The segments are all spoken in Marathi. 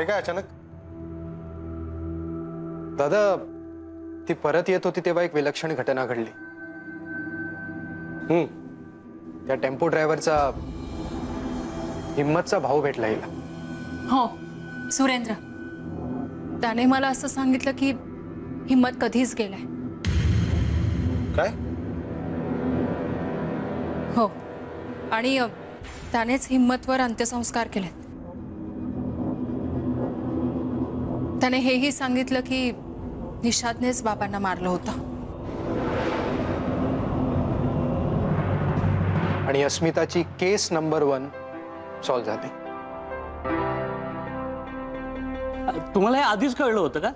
हे काय अचानक? दादा, ती परत येत होती तेव्हा एक विलक्षण घटना घडली. त्या टेम्पो ड्रायव्हरचा हिम्मतचा भाऊ भेटला हिला. हो, सुरेंद्र. त्याने मला असं सांगितलं की हिम्मत कधीच गेलाय. काय? हो, आणि त्यानेच हिम्मतवर अंत्यसंस्कार केलेत. त्याने हेही सांगितलं की निषादनेच बाबांना मारलं होतं. आणि अस्मिताची केस नंबर 1 सॉल्व झाली. तुम्हाला हे आधीच कळलं होतं का?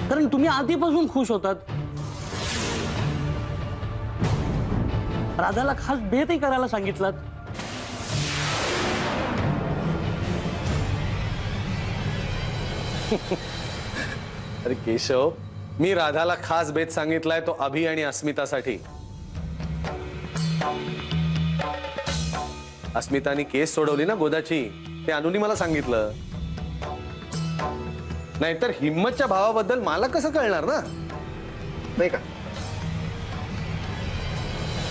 कारण तुम्ही आधीपासून खुश होतात. राधाला खास भेटही करायला सांगितलात. अरे केशव, मी राधाला खास बेत सांगितलाय तो अभि आणि अस्मितासाठी. अस्मितानी केस सोडवली ना गोदाची, ते अनुनी मला सांगितलं. नाहीतर हिम्मतच्या भावाबद्दल मला कसं कळणार ना, नाही का?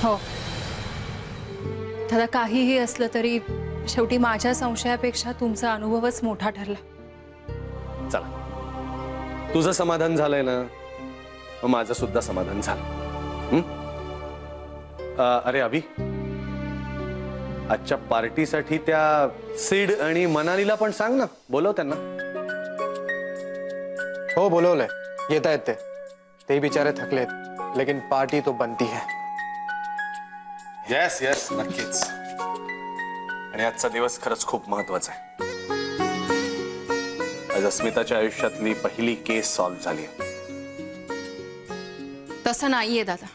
हो, दादा, काहीही असलं तरी शेवटी माझ्या संशयापेक्षा तुमचा अनुभवच मोठा ठरला. चला, तुझं समाधान झालंय ना, मग माझं सुद्धा समाधान झालं. अरे अभि, आजच्या पार्टीसाठी त्या सिड आणि मनालीला पण सांग ना, बोलव त्यांना. हो, बोलवलंय. येता येते. ते बिचारे थकलेत, लेकिन पार्टी तो बनती है. येस येस, नक्कीच. आणि आजचा दिवस खरंच खूप महत्वाचा आहे. आज अस्मिताच्या आयुष्यातली पहिली केस सॉल्व झाली. तसं नाहीये दादा.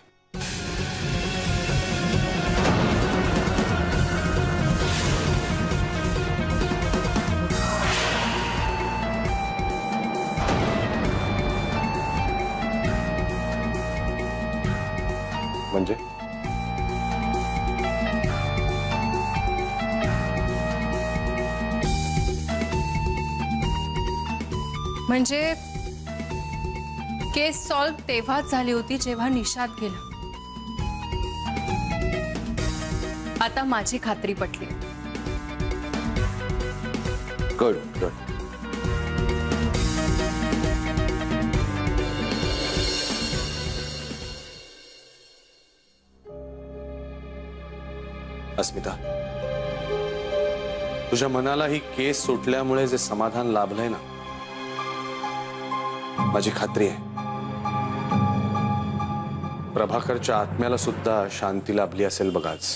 म्हणजे म्हणजे केस सॉल्व तेव्हाच झाली होती जेव्हा निषाद गेला. आता माझी खात्री पटली. Good good. अस्मिता, तुझ्या मनाला ही केस सुटल्यामुळे जे समाधान लाभलंय ना, माझी खात्री आहे प्रभाकरच्या आत्म्याला सुद्धा शांती लाभली असेल बघ आज.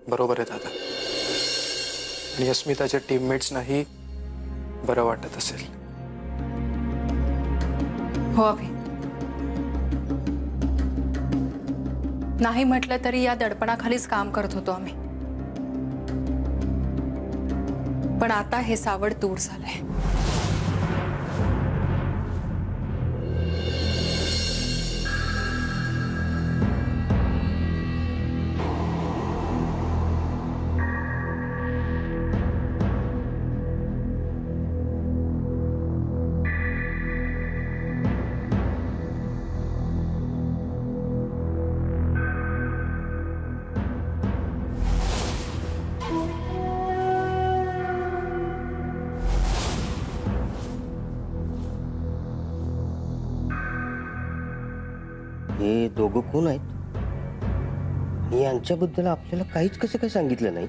बरोबर आहे दादा. आणि अस्मिताच्या टीममेट्सनाही बरं वाटत असेल. हो अभि, नाही म्हटलं तरी या दडपणाखालीच काम करत होतो आम्ही. पण आता हे सावड दूर झालंय. हे दोघं कोण आहेत? यांच्याबद्दल आपल्याला काहीच कसं काय सांगितलं नाही?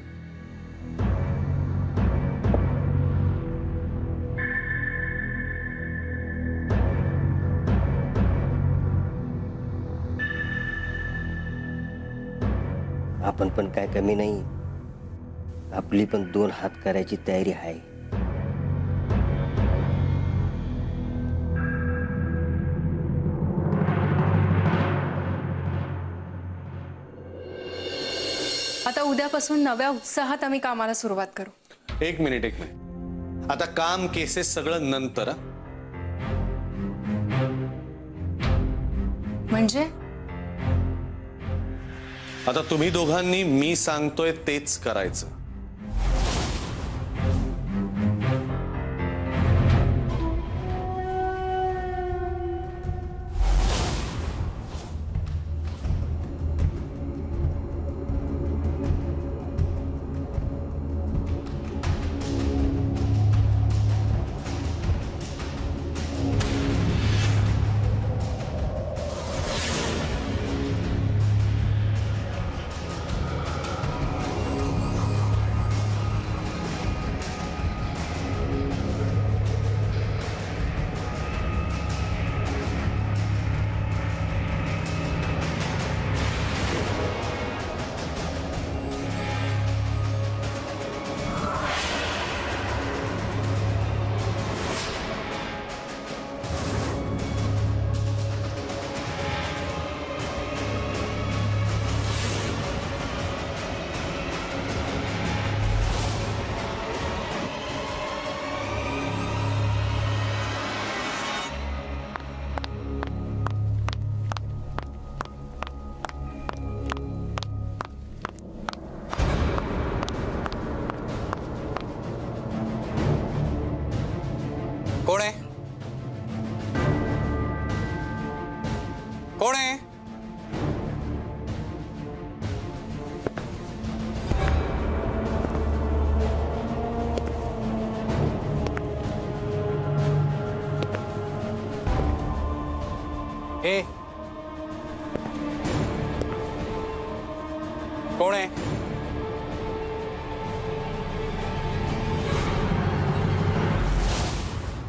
आपण पण काय कमी नाही. आपली पण 2 हात करायची तयारी आहे. आता उद्यापासून नव्या उत्साहात आम्ही कामाला सुरुवात करू. एक मिनिट. आता काम केसेस सगळं नंतर. म्हणजे आता तुम्ही दोघांनी मी सांगतोय तेच करायचं. कोण आहे? कोण आहे? ए कोण आहे?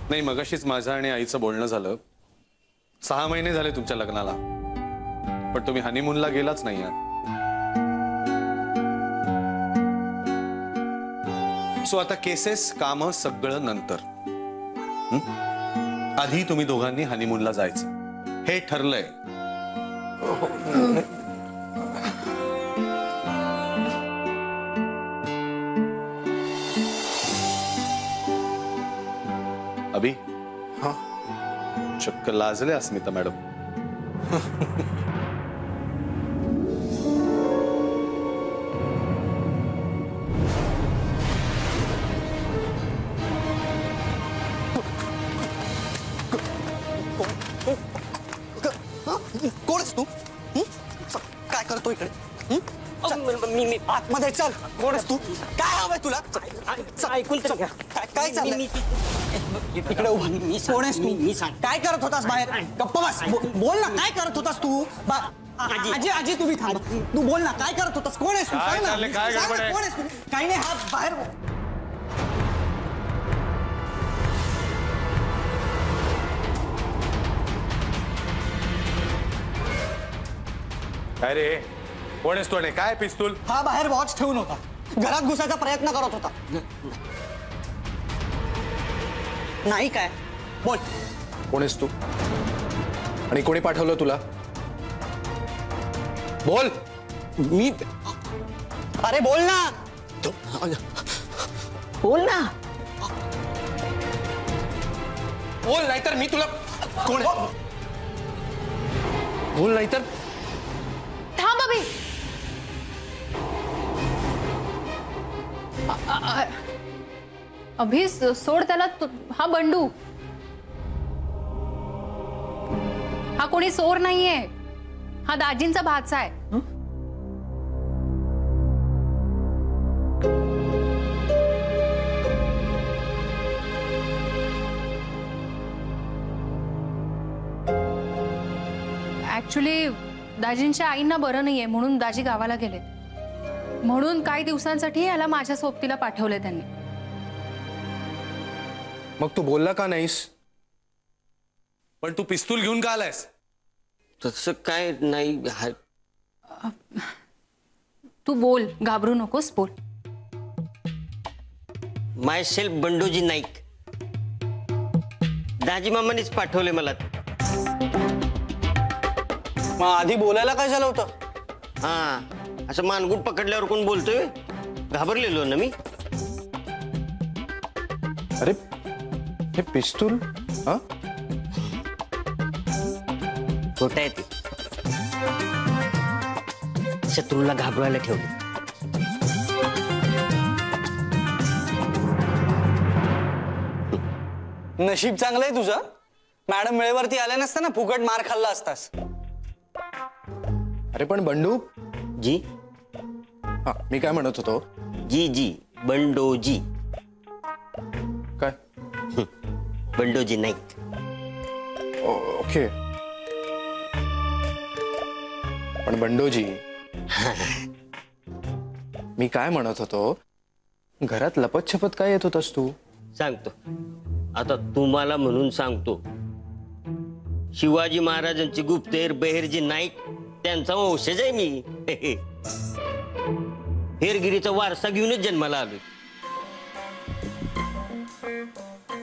नाही, मगाशीच माझं आणि आईचं बोलणं झालं. 6 महिने झाले तुमच्या लग्नाला, पण तुम्ही हनीमूनला गेलाच नाही आहात. सो आता केसेस, कामं सगळं नंतर. आधी तुम्ही दोघांनी हनीमूनला जायचं हे ठरलंय. अभी हाँ चक्क लाजले अस्मिता मॅडम. कोणच तू? काय करतो इकडे? मी आतमध्ये चल. कोणच तू? काय हवंय तुला? ऐकून तर घ्या. काय चाललंय इकडे उभा? कोण आहेस तू? मी सांग. काय करत होतास बाहेर? गप्प बस. बोल ना, काय करत होतास तू? आजी आजी तुम्ही थांब. तू बोल ना, काय करत होतास? कोण आहेस तू? काय सांग ना. चाललंय? काय सांग गडबड ना, आहे? कोण आहेस तू? काही नाही, हात बाहेर. काय रे, कोण आहेस तू? आणि काय पिस्तूल? हा बाहेर वॉच ठेवून होता. घरात घुसायचा प्रयत्न करत होता. नाही काय? बोल. कोण आहेस तू आणि कोणी पाठवलं तुला? बोल. मी अरे बोल ना. बोल ना. बोल नाहीतर मी तुला. कोण आहे? बोल नाहीतर. थांब अभि. अभि सोड त्याला. हा बंडू. हा कोणी चोर नाहीये. हा दाजींचा भाचा आहे. ऍक्च्युली दाजींच्या आईंना बरं नाहीये म्हणून दाजी गावाला गेले. म्हणून काही दिवसांसाठी याला माझ्या सोबतीला पाठवले त्यांनी. मग तू बोलला का नाहीस? पण तू पिस्तूल घेऊन का आलायस? तसं काय नाही. तू बोल, घाबरू नकोस, बोल. माय सेल्फ बंडूजी नाईक. दाजी मामानीच पाठवले मला. मग आधी बोलायला काय झालं होतं? हा, असं मानगुट पकडल्यावर कोण बोलतोय? घाबरलेलो ना मी. अरे हे पिस्तूल. हा, खोटं आहे ते. शत्रूला घाबरवायला ठेवले. नशीब चांगलंय तुझं. मॅडम वेळेवरती आल्या नसता ना फुकट मार खाल्ला असतास. अरे पण बंडू, जी हा मी काय म्हणत होतो, जी जी बंडोजी. काय बंडोजी नाईक. ओके. पण बंडोजी, मी काय म्हणत होतो, घरात लपत छपत काय येत होतास तू? सांगतो आता तुम्हाला म्हणून सांगतो. शिवाजी महाराजांची गुप्तेर बहिर्जी नाईक त्यांचा वंशज आहे मी. हेरगिरीचा वारसा घेऊनच जन्माला आलोय.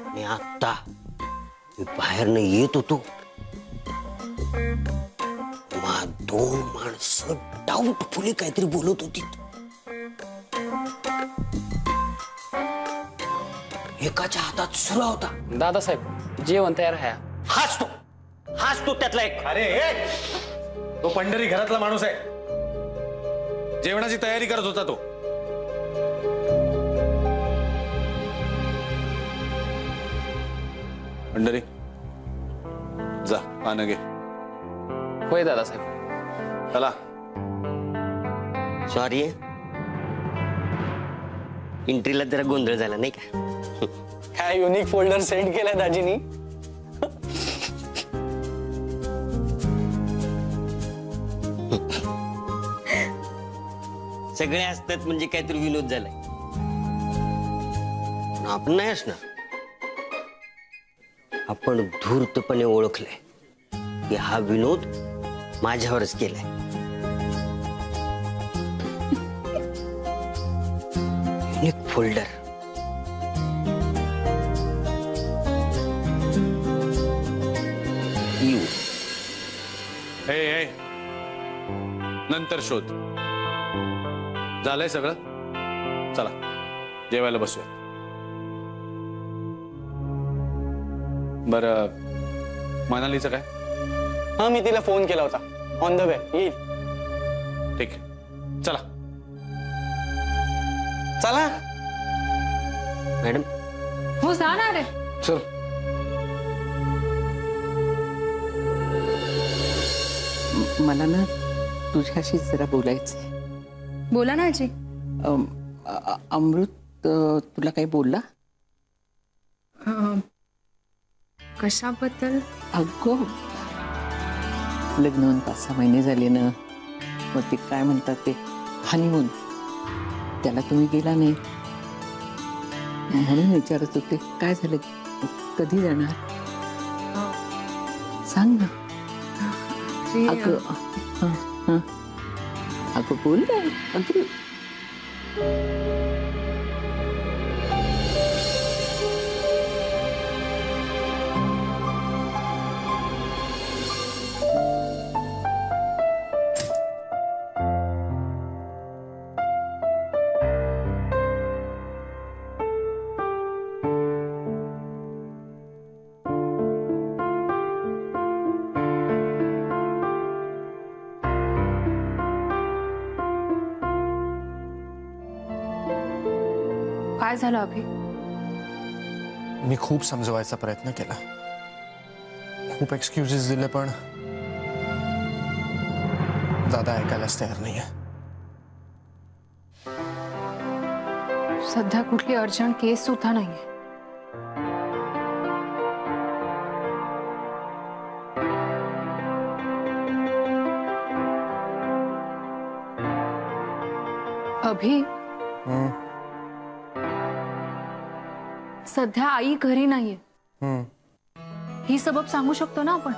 आणि आता मी बाहेरनं येत होतो, दोन माणसं डाऊटफुली काहीतरी बोलत होती. एकाच्या हातात सुरा होता. दादासाहेब जेवण तयार आहे. हाच तो त्यातला एक. अरे तो पंढरी घरातला माणूस आहे. जेवणाची तयारी करत होता तो. पंढरी जा पानं घे. होय दादासाहेब. चला. सॉरी, एंट्रीला जरा गोंधळ झाला नाही का? काय युनिक फोल्डर सेंड केलाय दाजीनी. सगळे असतात म्हणजे काहीतरी विनोद झालाय. पण आपण नाही असणार. आपण धूर्तपणे ओळखलंय की हा विनोद माझ्यावरच केलाय. Unique folder. यू. हे नंतर शोध. झालंय सगळं. चला जेवायला बसूया. बरं मनालीचं काय? हा मी तिला फोन केला होता. ऑन द वे येईल. ठीक आहे चला. चला मॅडम. हो जाणार आहे. चल. मला ना तुझ्याशी जरा बोलायचंय. बोला ना आजी. अमृत तुला काही बोलला? कशाबद्दल? अगं लग्न होऊन 5-6 महिने झाले ना. मग ते काय म्हणतात ते हनीमून, त्याला तुम्ही गेला नाही म्हणून विचारत होते. काय झालं, कधी जाणार सांग ना. अगं अगं बोल ना. अगं काय झालं अभि? मी खूप समजवायचा प्रयत्न केला, खूप एक्सक्युजेस दिले, पण दादा ऐकायलाच तयार नाहीये. सध्या कुठली अर्जंट केस सुद्धा नाहीये. अभि सध्या आई घरी नाहीये. ही सबब सांगू शकतो ना आपण.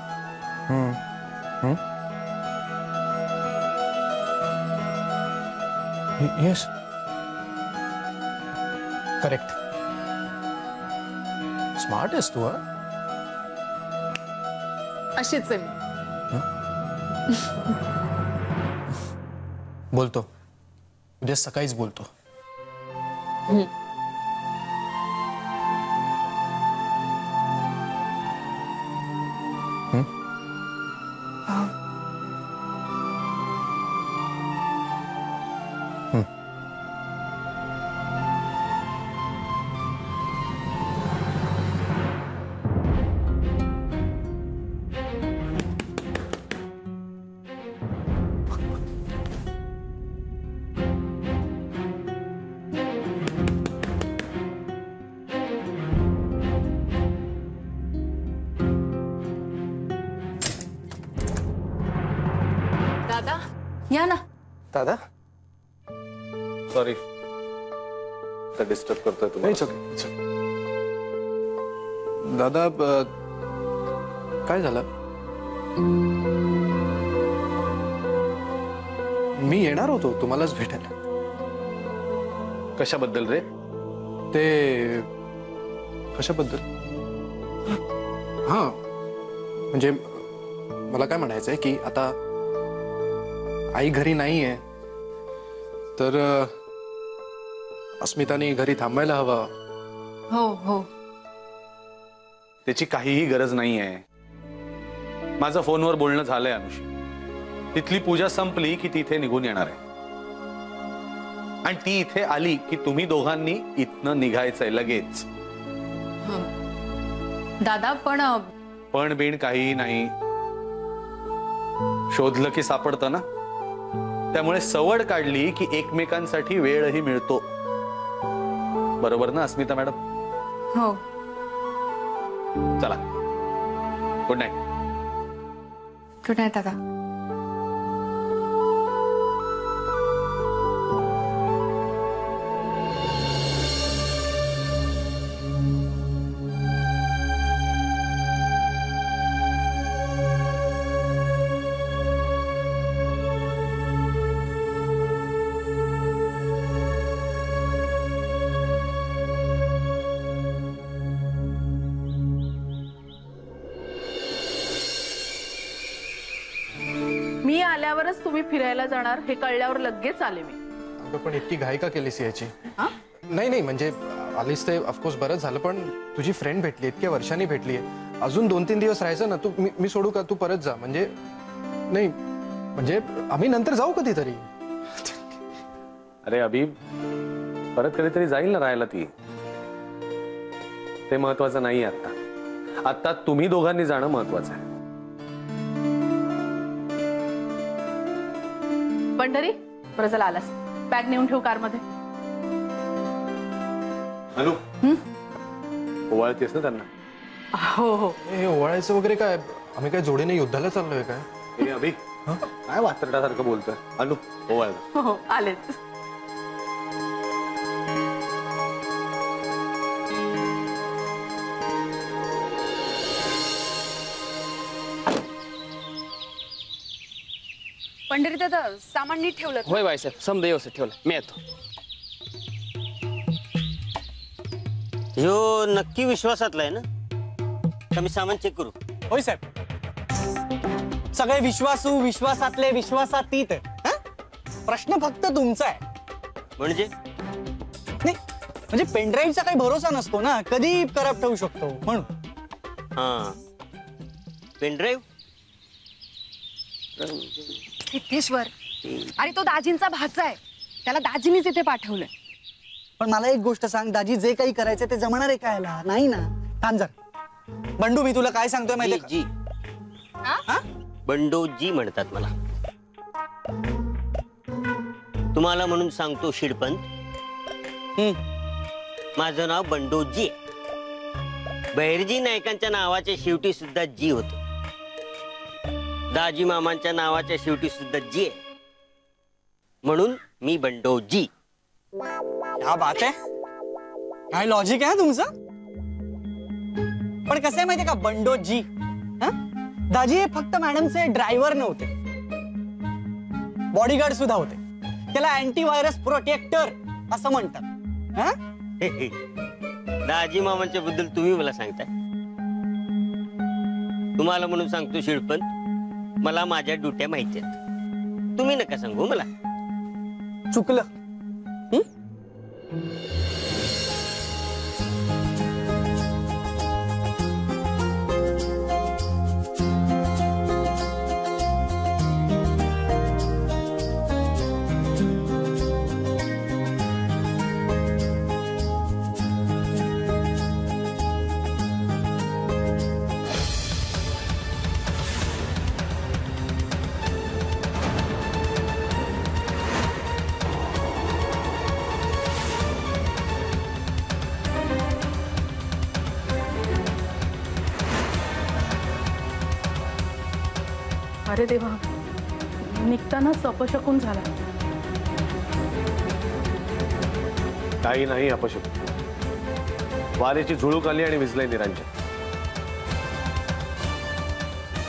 Yes correct. स्मार्ट आहेस तू. अशीच आहे. बोलतो उद्या सकाळीच बोलतो. या ना. दादा सॉरी डिस्टर्ब करतोय तुम्हाला. दादा काय झालं? मी येणार होतो तुम्हालाच भेटायला. कशाबद्दल रे? ते कशाबद्दल? हा म्हणजे मला काय म्हणायचंय की आता आई घरी नाहीये तर अस्मिताने घरी थांबायला हवा. हो हो. त्याची काहीही गरज नाहीये. माझं फोनवर बोलणं झालंय अनुषी. तिथली पूजा संपली की ती इथे निघून येणार आहे आणि ती इथे आली की तुम्ही दोघांनी इथनं निघायचंय लगेच. दादा पण बिण काही नाही. शोधलं की सापडतं ना. त्यामुळे सवड काढली की एकमेकांसाठी वेळही मिळतो. बरोबर ना अस्मिता मॅडम? हो. चला गुड नाईट. गुड नाईट दादा. मी आल्यावरच तुम्ही फिरायला जाणार हे कळल्यावर लगेच आले मी. अगं पण इतकी घाई का केलीस याची? नाही नाही म्हणजे आलीस ते ऑफकोर्स बरंच झालं पण तुझी फ्रेंड भेटली इतक्या वर्षांनी भेटली आहे. अजून 2-3 दिवस राहायचं ना. तू मी सोडू का? तू परत जा. म्हणजे नाही म्हणजे आम्ही नंतर जाऊ कधीतरी. अरे अभि परत कधीतरी जाईल ना राहायला ती. ते महत्वाचं नाही आता. आता तुम्ही दोघांनी जाणं महत्वाचं आहे. पंढरी बरं चला आलास. बॅग नेऊन ठेव कार मध्ये. अनु ओवाळतेस ना त्यांना? हो हो. हे ओवाळायचं वगैरे काय? आम्ही काय जोडीने युद्धाला चाललोय काय? हे अभि काय वात्रटासारखं बोलतोय? अनु ओवाळ. हो आलेच. पंढरी दादा सामान नीट ठेवलं? होय बाईसाहेब समजा व्यवस्थित ठेवलं. मी येतो. ह्यो नक्की विश्वासातला आहे ना? का मी सामान चेक करू? होय साहेब. सगळे विश्वासू विश्वासातले विश्वासातीत. प्रश्न फक्त तुमचा आहे. म्हणजे नाही म्हणजे पेनड्राईव्हचा काही भरोसा नसतो ना. कधी करप्ट होऊ शकतो म्हणून. हा पेनड्राईव्ह. सिद्धेश्वर अरे तो दाजींचा भाचा आहे. त्याला दाजीनीच इथे पाठवलंय. पण मला एक गोष्ट सांग दाजी जे काही करायचं ते जमणार आहे कायला? नाही ना. थांब जरा. बंडू मी तुला काय सांगतोय माहिती जी बंडोजी म्हणतात मला. तुम्हाला म्हणून सांगतो शिडपंत. माझं नाव बंडोजी. बहिर्जी नायकांच्या नावाच्या शेवटी सुद्धा जी होत. दाजी मामांच्या नावाच्या शेवटी सुद्धा जी आहे. म्हणून मी बंडोजी. क्या बात आहे. काय लॉजिक आहे तुमचं. पण कसं आहे माहितीये का बंडोजी? दाजी हे फक्त मॅडमचे ड्रायव्हर नव्हते. बॉडीगार्ड सुद्धा होते. त्याला अँटीव्हायरस प्रोटेक्टर असं म्हणतात. दाजी मामांच्या बद्दल तुम्ही मला सांगताय. तुम्हाला म्हणून सांगतो शिडपंत मला माझ्या ड्युट्या माहिती आहेत. तुम्ही नका सांगू मला. चुकलं. अरे देवा निघतानाच अपशकून झाला. काही नाही अपशकुन. वारेची झुळूक आली आणि विजलंय निरंजन.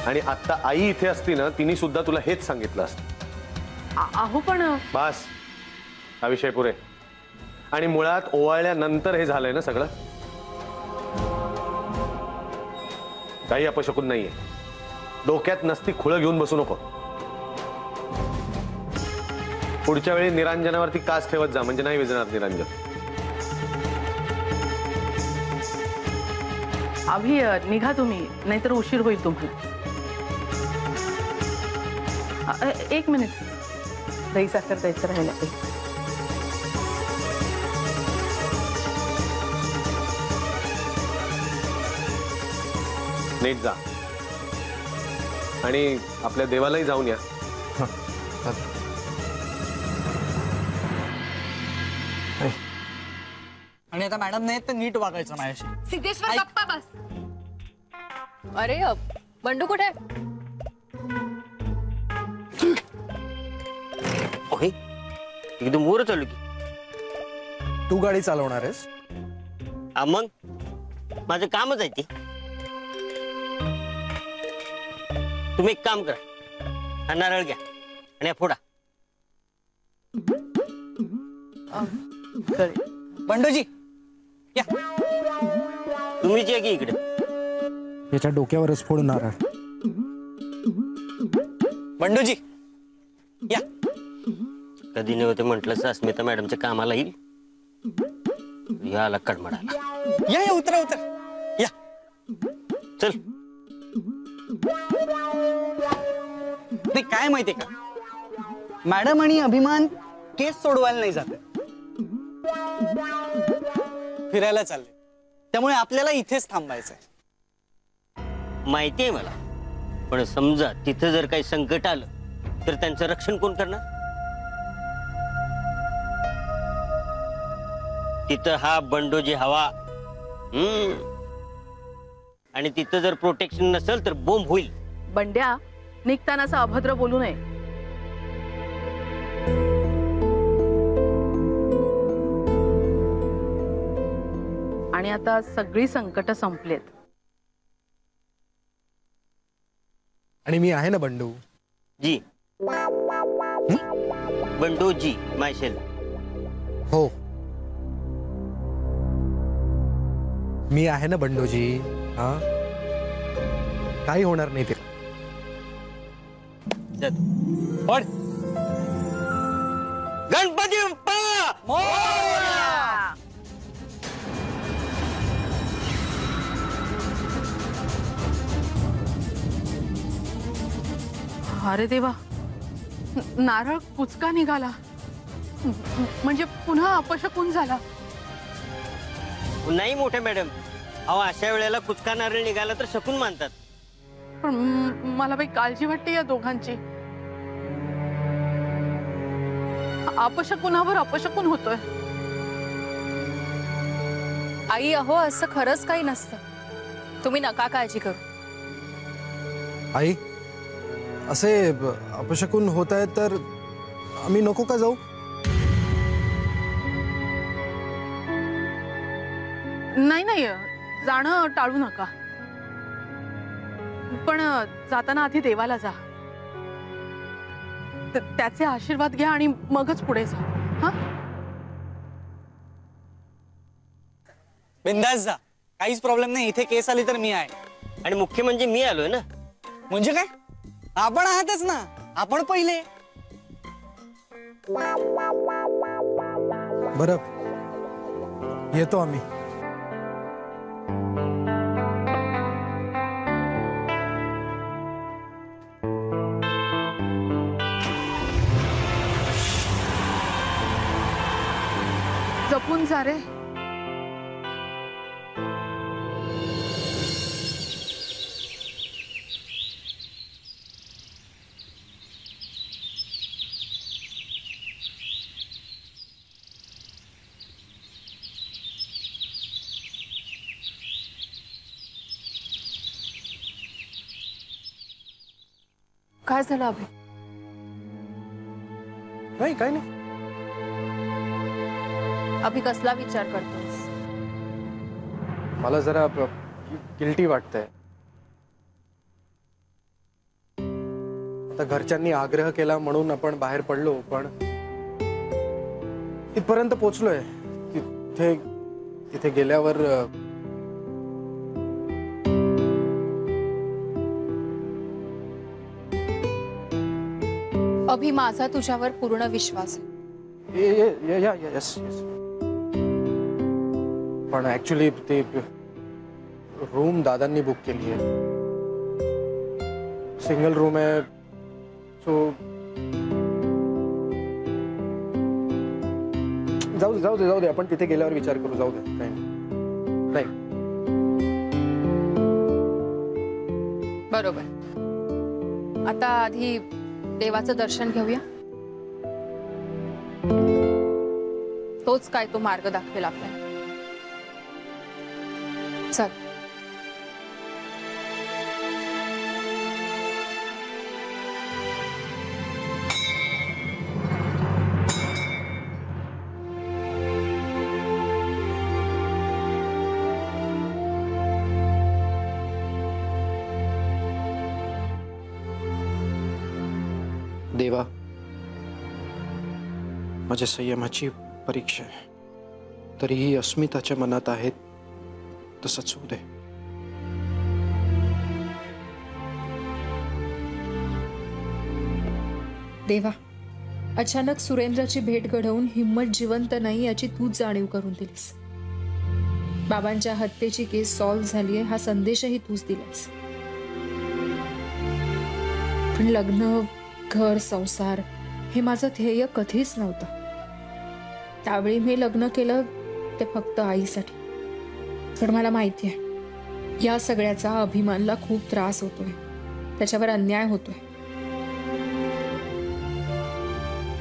आणि आता आई इथे असती ना, तिने सुद्धा तुला हेच सांगितलं असतं. अहो पण बस, हा विषय पुरे. आणि मुळात ओवाळल्यानंतर हे झालंय ना सगळं. काही अपशकुन नाहीये. डोक्यात नसती खुळं घेऊन बसू नको. पुढच्या वेळी निरंजनावरती कास ठेवत जा, म्हणजे नाही विजणार निरंजन. अभि निघा तुम्ही, नाहीतर उशीर होईल तुम्हाला. एक मिनिट, दही साखर द्यायचं राहिलं. नीट जा आणि आपल्या देवालाही जाऊन या. आणि आता मॅडम नाही तर नीट वागायचं माझ्याशी. सिद्धेश्वर गप्पा बस. अरे बंडू कुठे? ओके, एकदम वर चालू की. तू गाडी चालवणार आहेस? मग माझं कामच आहे ते. तुम्ही एक काम करा, हा नारळ घ्या आणि फोडा. बंडूजी या. तुम्हीच या की इकडे. याच्या डोक्यावरच फोड नारळ. बंडूजी या. कधी नव्हते म्हटलं अस्मिता मॅडमच्या कामाला येईल. याला कडमडाला. या या, उतरा उतरा या. चल. ते काय माहितीये का, मॅडम आणि अभिमान केस सोडवायला नाही जात, फिरायला चालले. त्यामुळे आपल्याला इथेच थांबायचंय. माहितीये मला, पण समजा तिथं जर काही संकट आलं तर त्यांचं रक्षण कोण करणार? तिथं हा बंडोजी हवा. आणि तिथं जर प्रोटेक्शन नसेल तर बोंब होईल. बंड्या, निघताना असं अभद्र बोलू नये. आणि आता सगळी संकट संपलेत. आणि मी आहे ना बंडू जी. बंडू जी मायशेल. हो, मी आहे ना बंडूजी. हा, काही होणार नाही. ते गणपती बाप्पा मोरया. अरे देवा, नारळ कुचका निघाला. म्हणजे पुन्हा अपशकुन झाला. नाही मोठे मॅडम, अहो अशा वेळेला कुचका नारळ निघाला तर शकून मानतात. पण मला बाई काळजी वाटते या दोघांची. अपशकुनावर अपशकुन होतोय. आई अहो, असं खरंच काही नसतं. तुम्ही नका काळजी करू. आई, असे अपशकुन होत आहे तर आम्ही नको का जाऊ? नाही नाही, जाणं टाळू नका. पण जाताना आधी देवाला जा. त्याचे आशीर्वाद घ्या आणि मगच पुढे जा. हा, बिंदास जा, काहीच प्रॉब्लेम नाही. इथे केस आली तर मी आहे. आणि मुख्य म्हणजे मी आलोय ना. म्हणजे काय, आपण आहातच ना. आपण पहिले. बरं, येतो आम्ही. जपून जा रे. काय झालं अभि? नाही काही नाही. अभि कसला विचार करतोस? मला जरा गिल्टी वाटतंय. आता घरच्यांनी आग्रह केला म्हणून आपण बाहेर पडलो, पण इथपर्यंत पोचलोय. तिथे गेल्यावर अभि, माझा तुझ्यावर पूर्ण विश्वास आहे. यस. पण ऍक्च्युली ते रूम दादांनी बुक केली आहे. सिंगल रूम आहे. सो जाऊ दे आपण तिथे गेल्यावर विचार करू. जाऊ दे, नाही. बरोबर. आता आधी देवाचं दर्शन घेऊया. तोच काय तो मार्ग दाखवेल आपल्याला. चल. देवा, माझ्या संयमाची परीक्षा आहे. तरीही अस्मिताच्या मनात आहेत तसंच होऊ दे. देवा, अचानक सुरेंद्रची भेट घडवून हिम्मत जिवंत नाही याची तूच जाणीव करून दिलीस. बाबांच्या हत्येची केस सॉल्व्ह झालीये हा संदेशही तूच दिलास. पण लग्न, घर, संसार हे माझं ध्येय कधीच नव्हतं. त्यावेळी मी लग्न केलं ते फक्त आईसाठी. पण मला माहिती आहे या सगळ्याचा अभिमानला खूप त्रास होतोय, त्याच्यावर अन्याय होतोय.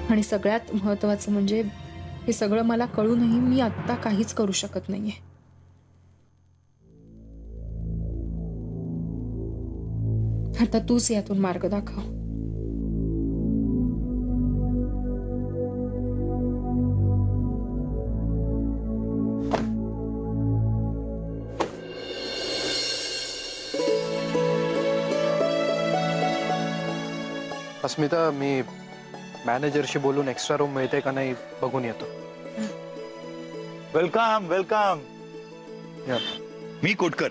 आणि सगळ्यात महत्वाचं म्हणजे हे सगळं मला कळूनही मी आत्ता काहीच करू शकत नाहीये. आता तूच यातून मार्ग दाखव. अस्मिता, मी मॅनेजरशी बोलून एक्स्ट्रा रूम मिळते का नाही बघून येतो. Welcome welcome. मी कोटकर,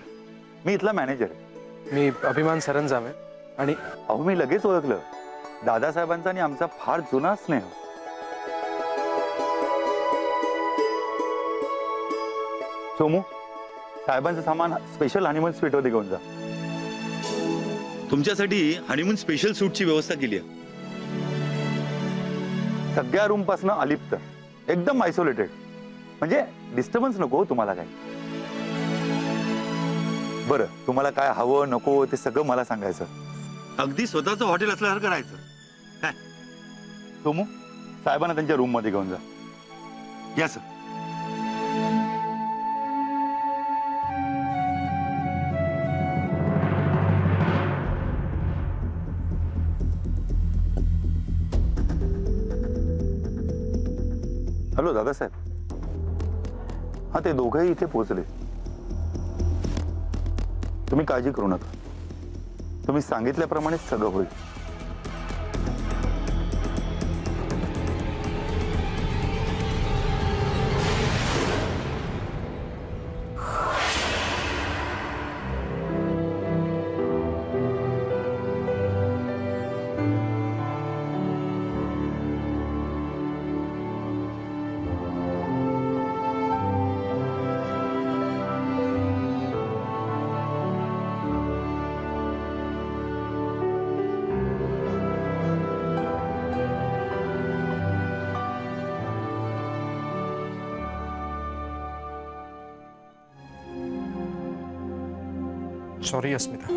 मी इथला मॅनेजर. मी अभिमान सरंजामे. आणि अहो, मी लगेच ओळखलं. दादासाहेबांचा आणि आमचा फार जुना स्नेह. सोमू, साहेबांचं सामान स्पेशल हनीमून स्वीटवरती घेऊन जा. तुमच्यासाठी हनीमून स्पेशल सूटची व्यवस्था केली आहे. सगळ्या रूम पासून अलिप्त, एकदम आयसोलेटेड. म्हणजे डिस्टर्बन्स नको तुम्हाला काय. बरं, तुम्हाला काय हवं नको ते सगळं मला सांगायचं. अगदी स्वतःचं हॉटेल असल्यासारखं राहायचं. काय सोमू, साहेबांना त्यांच्या रूम मध्ये घेऊन जा. या सर. हॅलो दादासाहेब. हा, ते दोघंही इथे पोहोचले. तुम्ही काळजी करू नका. तुम्ही सांगितल्याप्रमाणे सगळं होईल. सॉरी अस्मिता.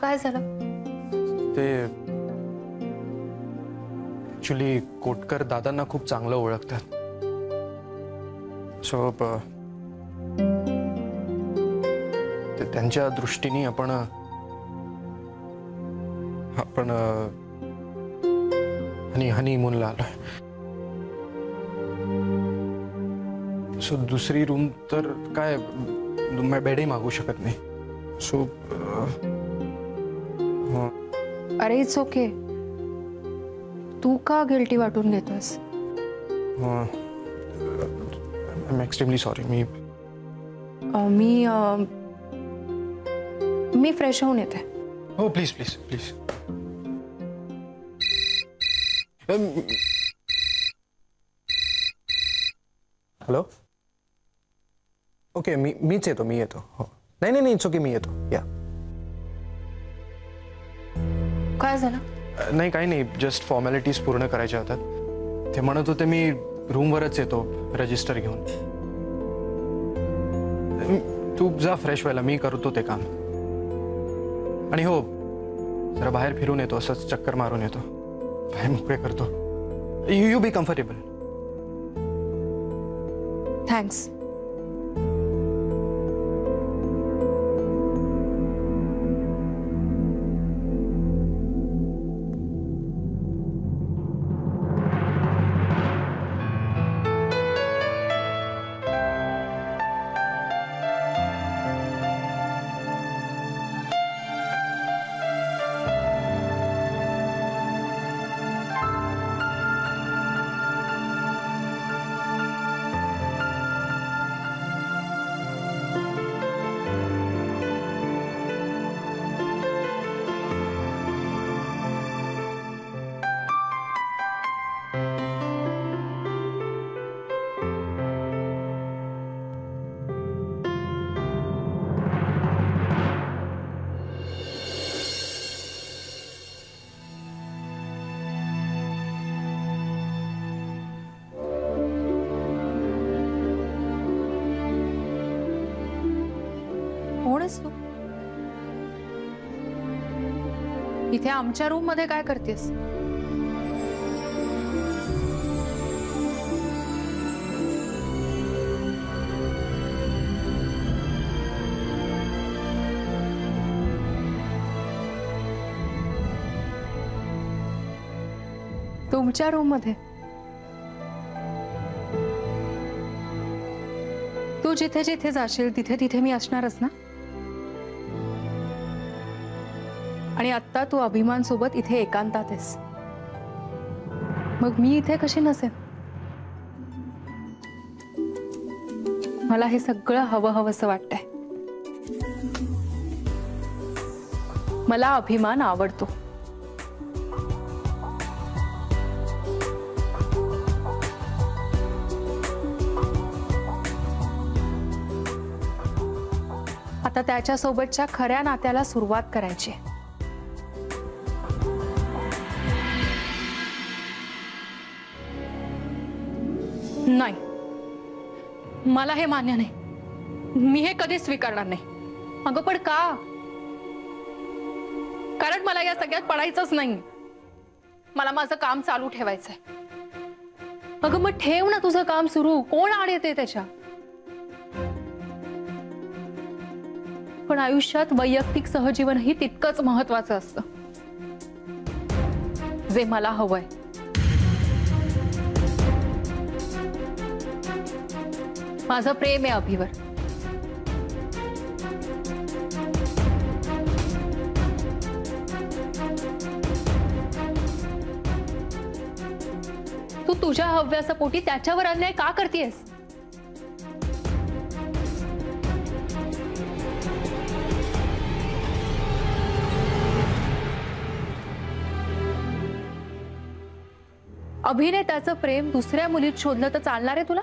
काय झालं? ते ऍक्च्युली कोटकर दादांना खूप चांगलं ओळखतात. सो त्यांच्या दृष्टीने आपण हा पण हनीमूनला आलोय. सो दुसरी रूम तर काय बेडही मागू शकत नाही. सो अरे इट्स ओके. तू का गिल्टी वाटून घेतोस? I am extremely sorry. Me fresh होऊन येते. हो please please please. Hello. Okay मीच येतो. हो नाही इट्स ओके. मी येतो. या. काय झालं? नाही काही नाही. जस्ट फॉर्मॅलिटीज पूर्ण करायच्या होतात. ते म्हणत होते मी रूमवरच येतो रजिस्टर घेऊन. तू जा फ्रेश व्हायला. मी करतो ते काम. आणि हो जरा बाहेर फिरून येतो. असंच चक्कर मारून येतो. बाहेर मोकळे करतो. You be comfortable. थँक्स. तू इथे आमच्या रूम मध्ये काय करतेस? तुमच्या रूम मध्ये? तू जिथे जिथे जाशील तिथे तिथे मी असणारच ना. आणि आता तू अभिमान सोबत इथे एकांतात आहेस. मग मी इथे कशी नसेन? मला हे सगळं हवंहवंसं वाटतंय. मला अभिमान आवडतो. आता त्याच्या सोबतच्या खऱ्या नात्याला सुरुवात करायची. नाही, मला हे मान्य नाही. मी हे कधीच स्वीकारणार नाही. अगं पण का? कारण मला या सगळ्यात पडायचंच नाही. मला माझं काम चालू ठेवायचंय. अगं मग ठेव ना तुझं काम सुरू. कोण आड येते त्याच्या? पण आयुष्यात वैयक्तिक सहजीवनही तितकंच महत्वाचं असतं, जे मला हवंय. माझं प्रेम आहे अभिवर. तू तुझ्या हव्यासापोटी त्याच्यावर अन्याय का करतेयस? अभिने त्याचं प्रेम दुसऱ्या मुलीत शोधलं तर चालणार आहे तुला?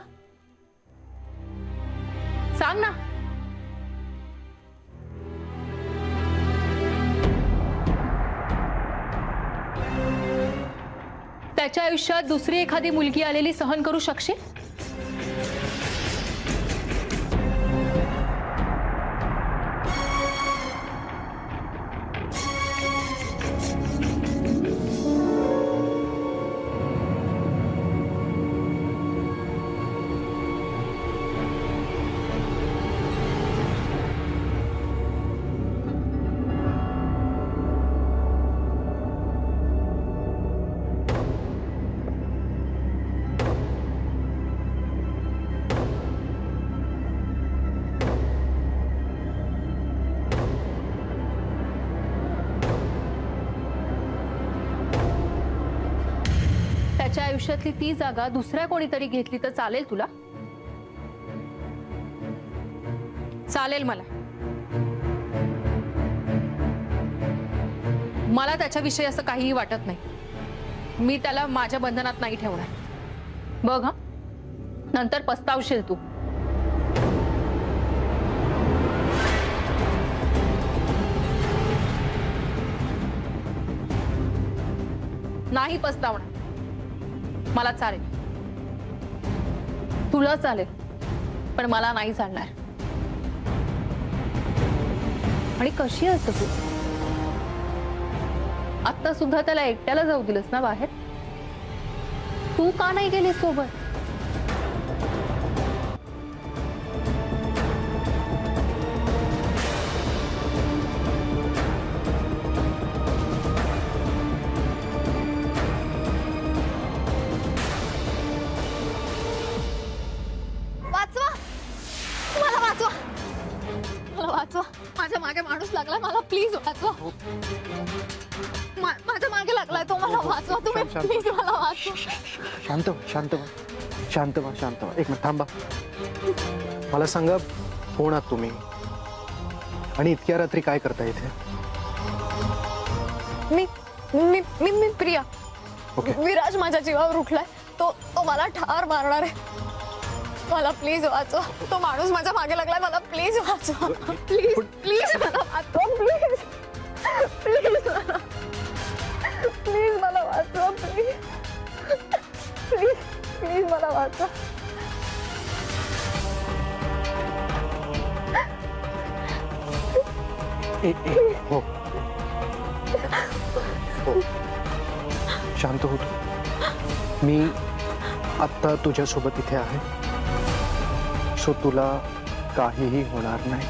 सांग ना. त्याच्या आयुष्यात दुसरी एखादी मुलगी आलेली सहन करू शकशील? आयुष्यातली ती जागा दुसऱ्या कोणीतरी घेतली तर चालेल तुला? चालेल मला त्याच्याविषयी असं काहीही वाटत नाही. मी त्याला माझ्या बंधनात नाही ठेवणार. बघ हा, नंतर पस्तावशील तू. नाही पस्तावणार. मला चालेल, तुला चालेल, पण मला नाही चालणार. आणि कशी असं तू आता सुद्धा त्याला एकट्याला जाऊ दिलंस ना बाहेर? तू का नाही गेलीस सोबत? माझ्या मागे माणूस लागलाय, मला प्लीज वाचवा. माझ्या मागे लागलाय तो, मला वाचवा तुम्ही, प्लीज मला वाचवा. शांत व्हा, शांत व्हा, शांत व्हा, शांत व्हा. एक मिनिट थांबा. मला सांगा, कोण आहात तुम्ही आणि इतक्या रात्री काय करता इथे? मी मी मी मी प्रिया. विराज माझ्या जीवावर उठलाय. तो मला ठार मारणार आहे. मला प्लीज वाचवा. तो माणूस माझ्या मागे लागलाय, मला प्लीज वाचवा. प्लीज प्लीज मला वाचवा. प्लीज प्लीज प्लीज मला वाचवा. प्लीज प्लीज प्लीज मला वाचवा. हो हो, शांत हो तू. मी आत्ता तुझ्यासोबत इथे आहे, सो तुला काहीही होणार नाही.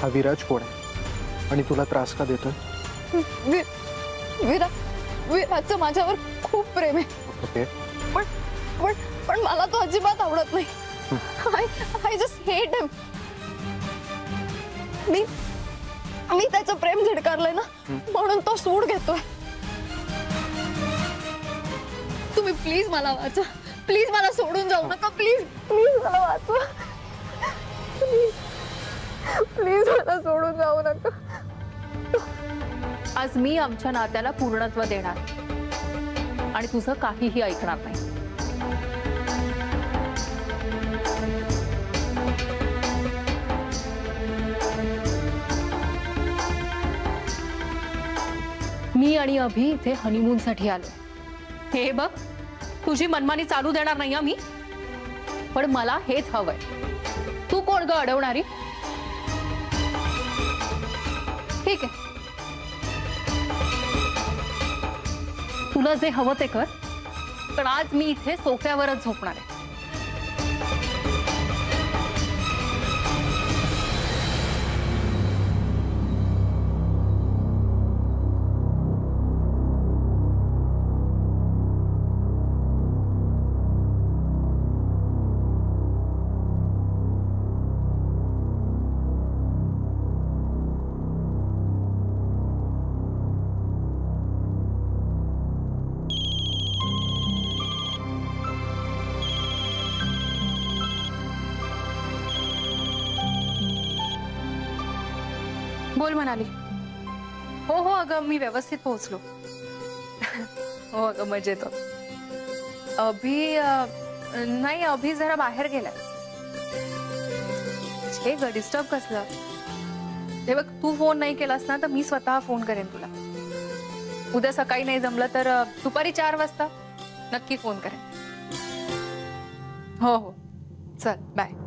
हा विराज कोण आहे आणि तुला त्रास का देतोय? विराजचं माझ्यावर खूप प्रेम आहे. ओके. पण मला तो अजिबात आवडत नाही. I just hate him. मी त्याचं प्रेम झिडकारलंय ना, म्हणून तो सूड घेतोय. तुम्ही प्लीज मला वाचवा. प्लीज मला सोडून जाऊ नका. प्लीज प्लीज मला वाचवा. प्लीज प्लीज मला सोडून जाऊ नका. आज मी आमच्या नात्याला पूर्णत्व देणार आणि तुझं काहीही ऐकणार नाही. मी आणि अभि इथे हनीमून साठी आलो. हे बघ, तुझी मनमानी चालू देणार नाही मी, पण मला हेच हवंय. तू कोण ग अडवणारी? ठीक आहे, तुला जे हवं ते कर, पण आज मी इथे सोफ्यावरच झोपणार आहे. बोल म्हणाली. हो हो अगं, मी व्यवस्थित पोहोचलो. हो अगं, मजेत. अभि नाही, अभि जरा बाहेर गेलाय. हे ग, डिस्टर्ब कसलं? हे बघ, तू फोन नाही केलास ना तर मी स्वतः फोन करेन तुला. उद्या सकाळी नाही जमलं तर दुपारी 4 वाजता नक्की फोन करेन. हो हो, चल बाय.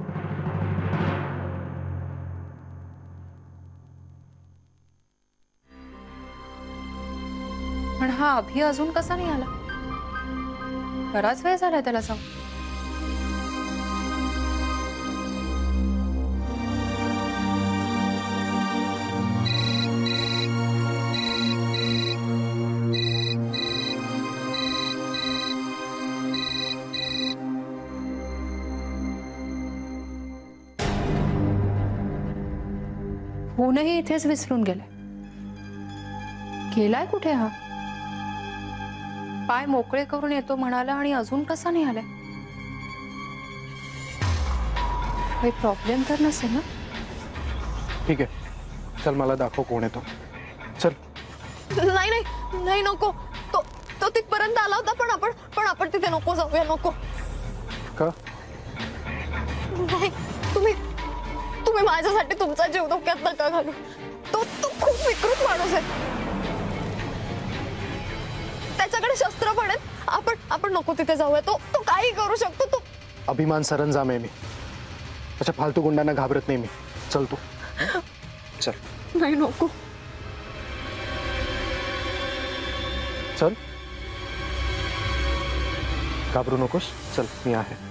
पण हा अभि अजून कसा नाही आला? बराच वेळ झाला त्याला जाऊन. फोनही इथेच विसरून गेले. गेलाय कुठे हा? पाय मोकळे करून येतो म्हणाला आणि अजून कसा नाही आलाय? काही प्रॉब्लेम तर नसेल ना? ठीक आहे, चल मला दाखव कोण येतो. चल. नाही नाही नाही, नको. तो तो तिथपर्यंत आला होता, पण आपण तिथे नको जाऊया. नको. का? नाही, तुम्ही माझ्यासाठी तुमचा जीव धोक्यात नका घालू. तो खूप विकृत माणूस आहे. त्याच्याकडे शस्त्र पण आहेत. आपण नको तिथे जाऊया. तो काही करू शकतो. तो अभिमान सरंजाम आहे मी. अच्छा, फालतू गुंडांना घाबरत नाही मी. चल तू. चल. नाही, नको. चल. घाबरू नकोस. चल, मी आहे.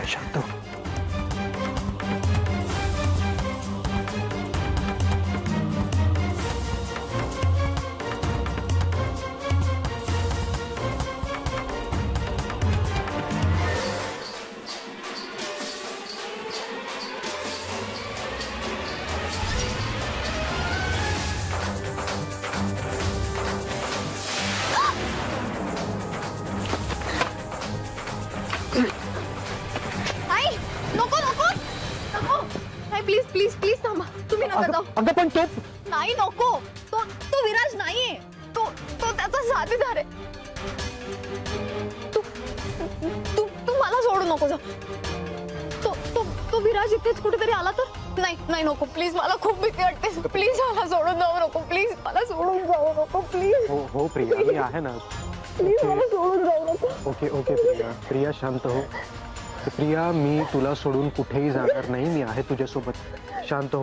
शांत हो. प्लीज थांबा. तुम्ही नका जाऊ. अगं पण तो नाही, नको. तो विराज नाहीये. तो त्याचा साथीदार आहे. तू मला सोडू नको जा. तो विराज इथेच कुठेतरी आला तर? नाही, नको. प्लीज, मला खूप भीती वाटते. प्लीज मला सोडून जाऊ नको. प्लीज मला सोडून जाऊ नको. प्लीज. हो प्रिया, मी आहे ना. प्लीज मला सोडून जाऊ नको. ओके प्रिया शांत हो. प्रिया, मी तुला सोडून कुठेही जाणार नाही. मी आहे तुझ्यासोबत. शांत हो.